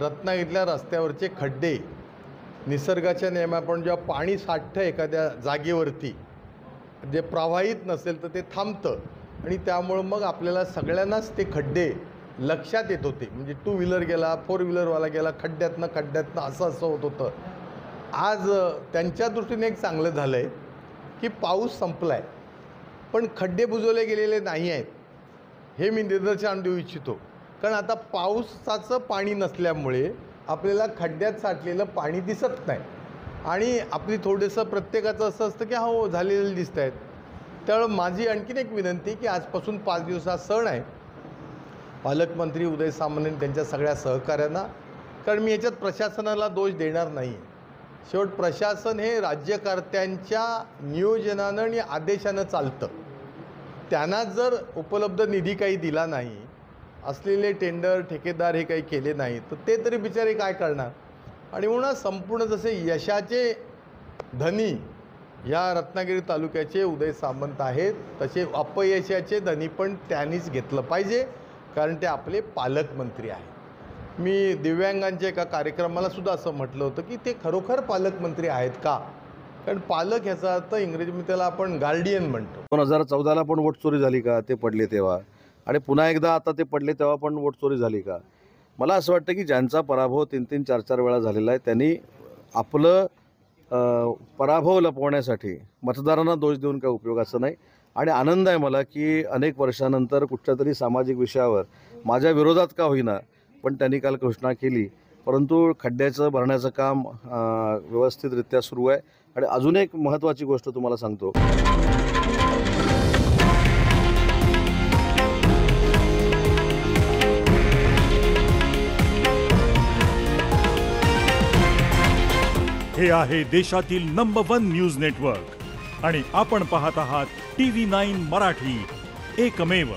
रत्नागिरीतल्या रस्त्यावरचे खड्डे, निसर्गाच्या नियमाप्रमाणे जेव्हा पाणी साठतं एखाद्या जागेवरती, जे प्रवाहित नसेल तर ते थांबतं आणि त्यामुळं मग आपल्याला सगळ्यांनाच ते खड्डे लक्षात येत होते. म्हणजे टू व्हीलर गेला, फोर व्हीलरवाला गेला, खड्ड्यातनं असं होत होतं. आज त्यांच्या दृष्टीने एक चांगलं झालं आहे की पाऊस संपला आहे, पण खड्डे बुजवले गेलेले नाही आहेत, हे मी निदर्शनास देऊ इच्छितो. कारण आता पावसाचं पाणी नसल्यामुळे आपल्याला खड्ड्यात साठलेलं पाणी दिसत नाही आणि आपली थोडंसं प्रत्येकाचं असं असतं की हो झालेलं दिसत आहेत. त्यामुळे माझी आणखीन एक विनंती की आजपासून 5 दिवसाचा सण आहे. पालकमंत्री उदय सामंत आणि त्यांच्या सगळ्या सहकाऱ्यांना, कारण मी याच्यात प्रशासनाला दोष देणार नाही. शेवट प्रशासन हे राज्यकर्त्यांच्या नियोजनानं आणि आदेशानं चालतं. त्यांना जर उपलब्ध निधी काही दिला नाही, असलेले टेंडर ठेकेदार हे काही केले नाही, तर ते तरी बिचारे काय करणार. आणि म्हणून संपूर्ण जसे यशाचे धनी या रत्नागिरी तालुक्याचे उदय सामंत आहेत, तसे अपयशाचे धनी पण त्यांनीच घेतलं पाहिजे, कारण ते आपले पालकमंत्री आहेत. मी दिव्यांगांच्या एका कार्यक्रमाला सुद्धा असं म्हटलं होतं की ते खरोखर पालकमंत्री आहेत का. कारण पालक ह्याचा अर्थ इंग्रजीमध्ये त्याला आपण गार्डियन म्हणतो. 2014ला पण वोट चोरी झाली का ते पडले तेव्हा, आणि पुन्हा एकदा आता ते पडले तेव्हा पण वोट चोरी झाली का. मला असं वाटतं की ज्यांचा पराभव 3-3, 4-4 वेळा झालेला आहे त्यांनी आपलं पराभव लपवण्यासाठी मतदारांना दोष देऊन काही उपयोगाचं नाही. आणि आनंद आहे मला की अनेक वर्षानंतर कुठच्या तरी सामाजिक विषयावर माझ्या विरोधात का होईना पण त्यांनी काल घोषणा केली. परंतु खड्ड्याचं भरण्याचं काम व्यवस्थितरित्या सुरू आहे. आणि अजून एक महत्त्वाची गोष्ट तुम्हाला सांगतो. हे आहे देशातील नंबर 1 न्यूज नेटवर्क आणि आपण पाहत आहात TV9 मराठी, एकमेव.